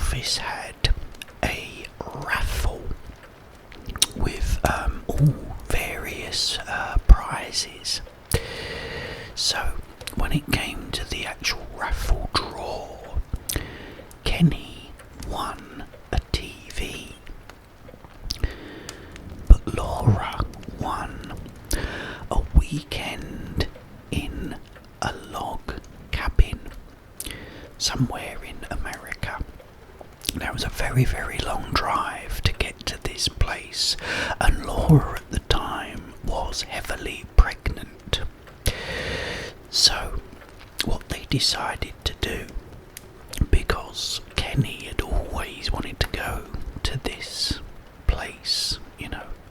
office had a raffle with all various prizes. So when it came to the actual raffle draw, Kenny won a TV, but Laura won a weekend in a log cabin somewhere in America. Now, it was a very, very long drive to get to this place, and Laura at the time was heavily pregnant. So, what they decided to do, because Kenny had always wanted to go to this place,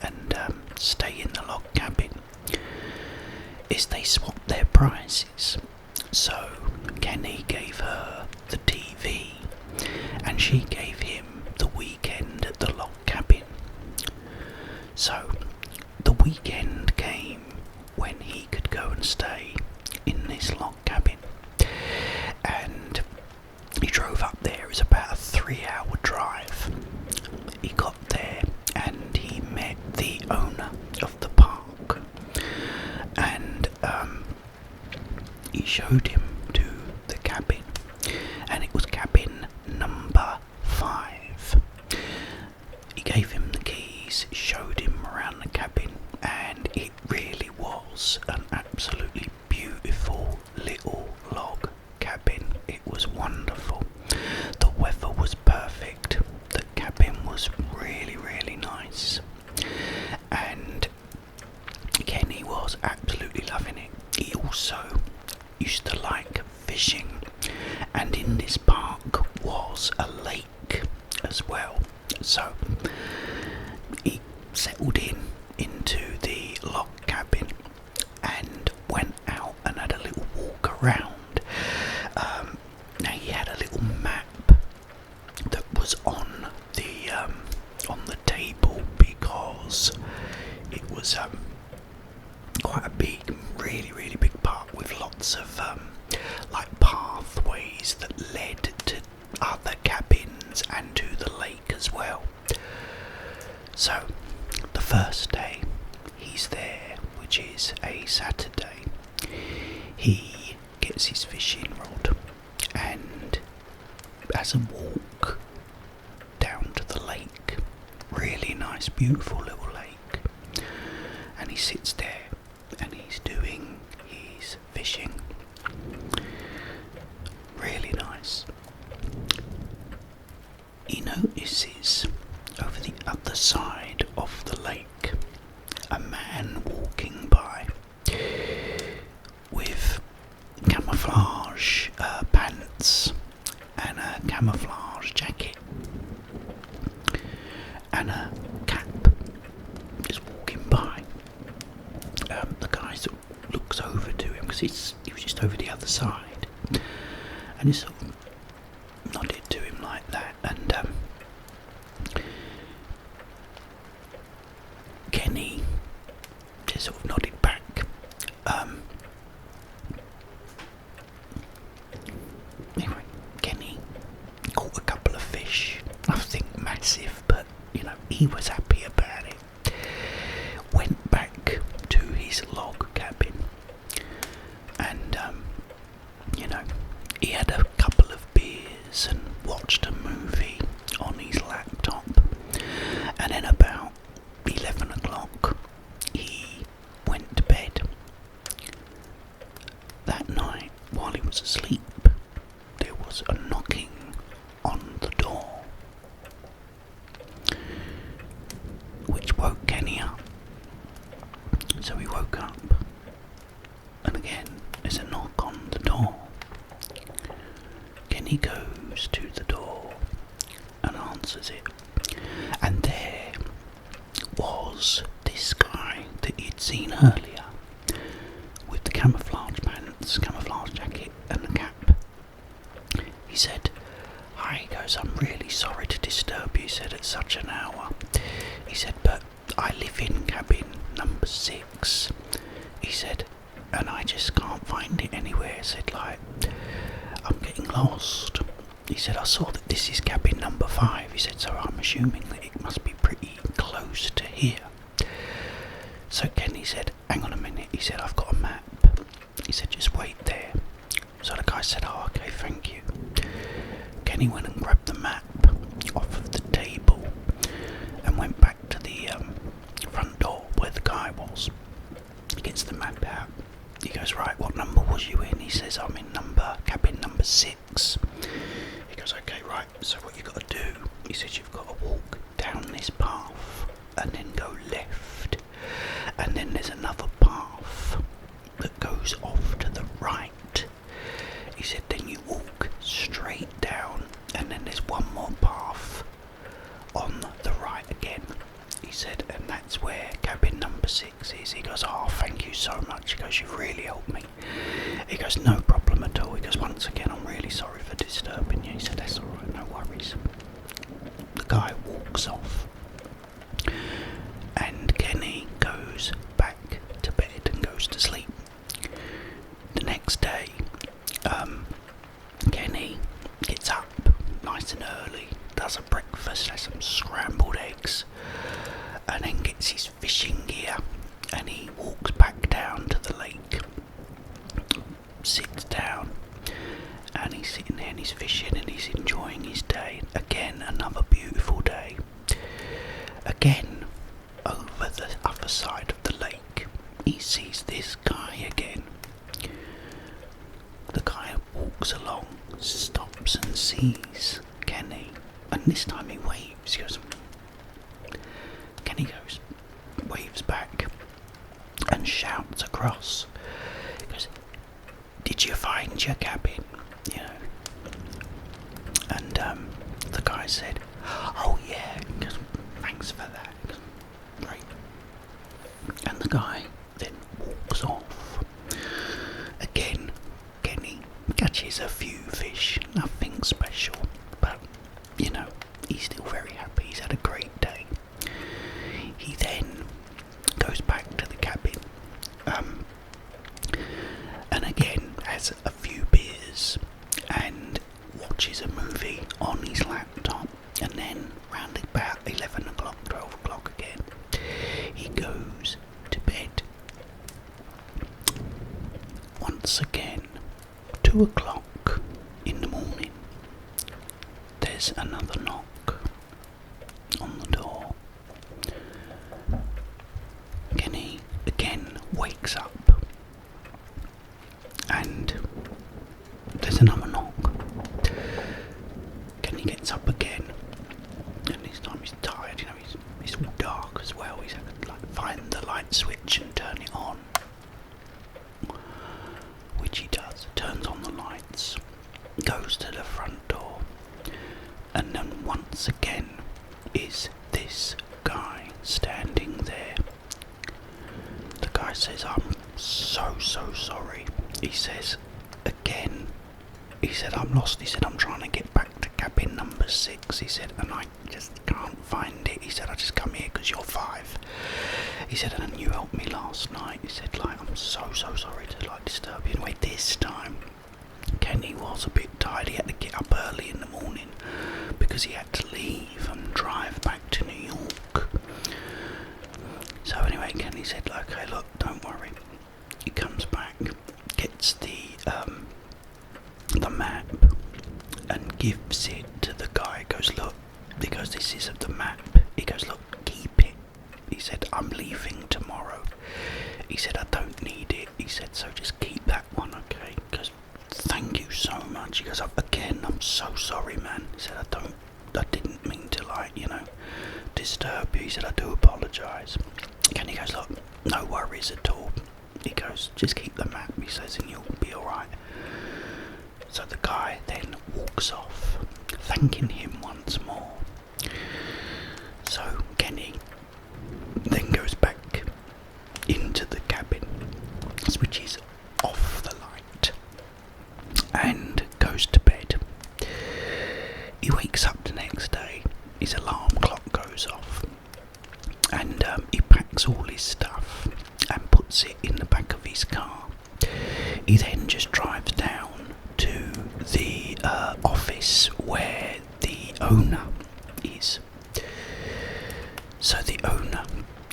and stay in the log cabin, is they swapped their prices. So Kenny gave her the TV and she gave him the weekend at the log cabin. So the weekend came when he could go and stay in this log cabin, and he drove up there. It was about a 3-hour drive. He got there and he met the owner of the park, and he showed him to the cabin, and it was cabin number 5. He gave him the keys, showed him around the cabin, and it really was an absolutely beautiful little log cabin. It was wonderful. The weather was perfect. The cabin was really, really nice. And Kenny was absolutely loving it. He also used to like fishing, and in this park was a lake as well. So he settled into the log cabin and went out and had a little walk around. Now he had a little map that was on the table, because it was quite a big, really, really big park with lots of like pathways that led to other cabins and to the lake as well. So the first day he's there, which is a Saturday, he gets his fishing rod and has a walk down to the lake. Really nice, beautiful little lake. And he sits there and he's doing his fishing. Really nice. He notices over the other side of the lake a man walking by with camouflage pants and a camouflage jacket and a cap. Is walking by. The guy sort of looks over to him, because he was just over the other side, and he sort of nodded to him like that, and Kenny just sort of nodded back. Anyway, Kenny caught a couple of fish, nothing massive, but he was happy about it. Went back to his log cabin, and he had a couple of beers and watched a movie on his laptop, and then about 11 o'clock he went to bed. That night, while he was asleep, there was a knocking on the door, which woke Kenny up. So he woke up, and again there's a knock on the door. Kenny goes to the door and answers it, and there was this guy that he'd seen earlier with the camouflage pants, camouflage jacket and the cap. He said, "Hi," he goes, "I'm really sorry to disturb you," he said, "at such an hour." He said, "But I live in cabin number 6. He said, "and I just can't find it anywhere." He said, "Like, I'm getting lost." he said, I saw that this is cabin number 5. He said, so I'm assuming that it must be pretty close to here. So Kenny said, hang on a minute. He said, I've got a map. He said, just wait there. So the guy said, oh, okay, thank you. Kenny went and grabbed the map off of the table and went back to the front door where the guy was. He gets the map out. He goes, right, what number was you in? He says, I'm in cabin number 6. He goes, okay, right, so what you got to do, he says, you've got to walk down this path and then go left. And then there's another path that goes off to the right. He said, then you walk straight down and then there's one more path on the right again. He said, and that's where cabin number 6 is. He goes, oh, thank you so much. He goes, you've really helped me. He goes, no problem at all. He goes, once again, I'm really sorry for disturbing you. He said, that's alright, no worries. The guy walks off. And Kenny goes back to bed and goes to sleep. The next day, Kenny gets up nice and early, does a breakfast, has some scrambled eggs, and then gets his fishing gear and he walks back down to the lake, sits down, and he's sitting there and he's fishing and he's enjoying his day. Again, another beautiful day. Again, over the other side of the lake, he sees this guy again. The guy walks along, stops and sees Kenny, and this time he waves. He goes, Kenny goes, waves back and shouts across. He goes, did you find your cabin? You know. And the guy said, oh yeah. He goes, thanks for that. He goes, great. And the guy then walks off. Again, Kenny catches a few fish, nothing special, but you know, he's still very happy. He's had a great day. He then goes back to the cabin, and again has a few beers and watches a movie on his laptop, and then round about 11 o'clock, 12 o'clock again, he goes to bed. Once again, 2 o'clock in the morning, there's another knock on the door. Kenny again wakes up and there's another knock. Kenny gets up again and this time he's tired, you know, it's all dark as well. He's had to find the light switch and turn it on, which he does. Turns on the lights, goes to the front door, and then once again is this guy standing there. The guy says, I'm so sorry. He says, again, he said, I'm lost. He said, I'm trying to get back to cabin number 6. He said, and I just can't find it. He said, I just come here because you're 5. He said, and you helped me last night. He said, I'm so sorry to disturb you. Anyway, this time, Kenny was a bit tired. He had to get up early in the morning because he had to leave and drive back to New York. So anyway, Kenny said, okay, look, don't worry. He comes back, gets the map and gives it to the guy. Goes, look, he goes, this is the map. He goes, look, keep it. He said, I'm leaving tomorrow. He said, I don't need it. He said, so just keep that one, okay? He goes, thank you so much. He goes, again, I'm so sorry, man. He said, I didn't mean to disturb you. He said, I do apologise. And he goes, look, no worries at all. He goes, just keep the map, he says, and you'll be alright. So the guy then walks off, thanking him once more. So Kenny then goes back into the cabin, switches off the light, and goes to bed. He wakes up the next day, his alarm clock goes off, and he packs all his stuff and puts it in the back of his car. He then just drives down to the office where the owner is. So the owner,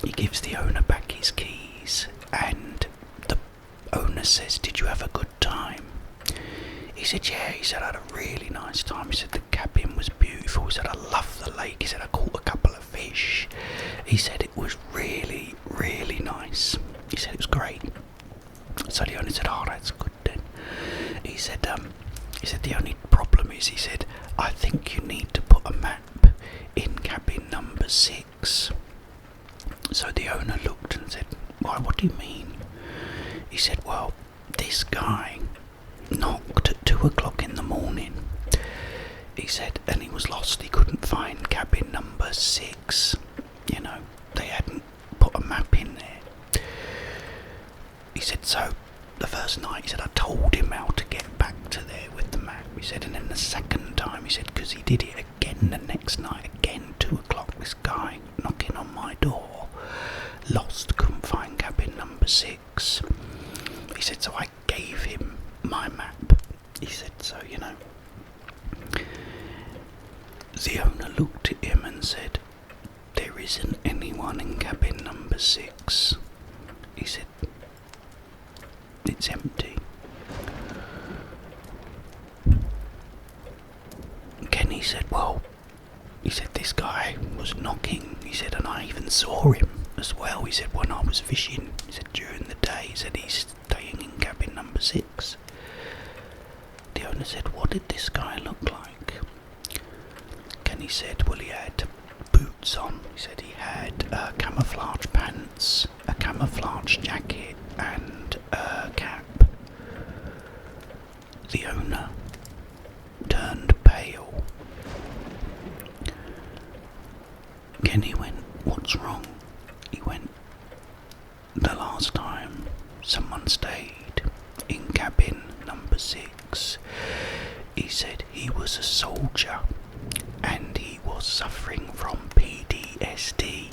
he gives the owner back his keys, and the owner says, "Did you have a good time?" He said, "Yeah." He said, "I had a really nice time." He said, "The cabin was beautiful." He said, "I love the lake." He said, "I caught a couple of fish." He said, "It was really, really nice." He said, "It was great." So the owner said, "Oh, that's good then." He said, "The only problem is," he said, "I think you need to put a map in cabin number 6. So the owner looked and said, "Why, what do you mean?" He said, "Well, this guy knocked at 2 o'clock in the morning." He said, "And he was lost. He couldn't find cabin number 6. You know, they hadn't put a map in there." He said, "So the first night," he said, "I told him how to get back to there with the map." He said, "And then the second time," he said, "because he did it again the next night, again 2 o'clock, this guy knocking on my door, lost, couldn't find cabin number 6. He said, "So I gave him my map." He said, "So, you know." The owner looked at him and said, "There isn't anyone in cabin number 6. He said, "It's empty." Kenny said, "Well," he said, "this guy was knocking." He said, "And I even saw him as well." He said, "When I was fishing," he said, "during the day." He said, "He's staying in cabin number 6. The owner said, "What did this guy look like?" Kenny said, "Well, he had boots on." He said he had camouflage pants, a camouflage jacket, and a cap. The owner turned pale. Kenny went, "What's wrong?" He went, "The last time someone stayed in cabin number 6, he said he was a soldier and he was suffering from PTSD.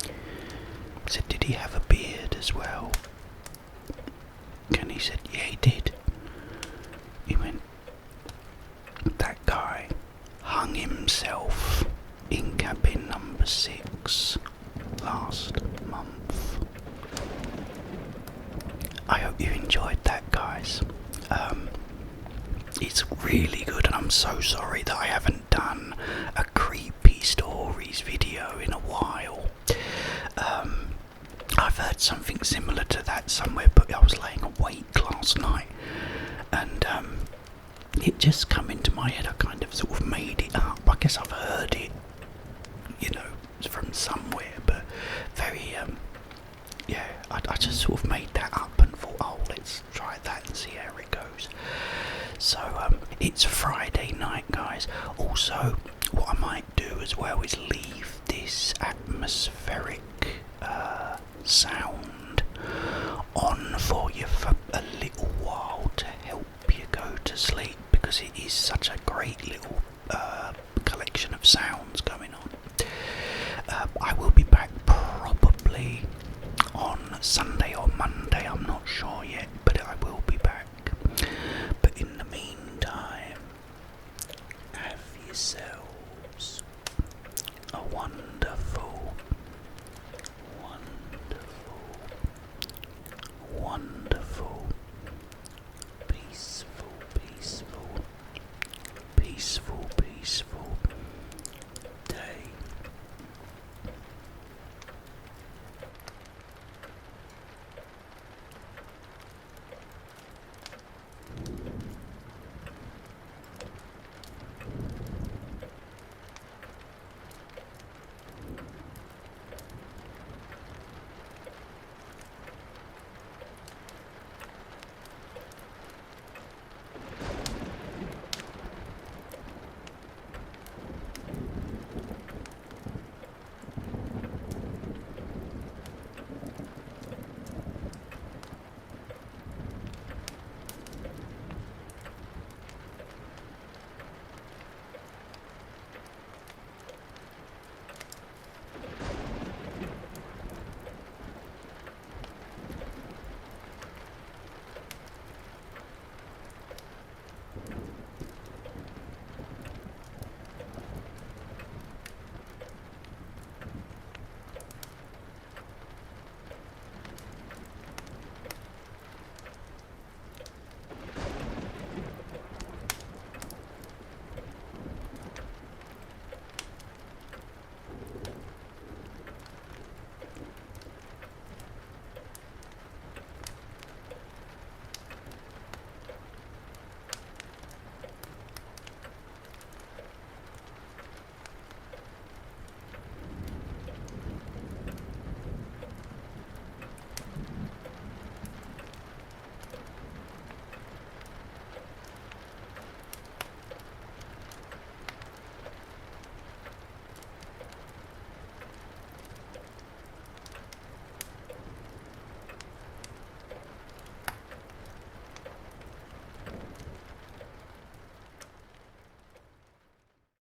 He said, "Did he have a beard as well?" Kenny said, "Yeah, he did." He went, "That guy hung himself in cabin number 6 last month." I hope you enjoyed that, guys. It's really good, and I'm so sorry that I haven't done a creepy stories video in a while. I've heard something similar to that somewhere, but I was laying awake last night, and it just come into my head. I kind of sort of made it up. I guess I've heard it, you know, from somewhere, but very, yeah, I just sort of made that up and thought, oh, let's try that and see how it goes. So, it's Friday night, guys. Also, what I might do as well is leave this atmospheric sound on for you for a little while to help you go to sleep, because it is such a great little collection of sounds going on. I will be back probably on Sunday or Monday, I'm not sure yet, but I will be back. But in the meantime, have yourselves a wonderful, wonderful, peaceful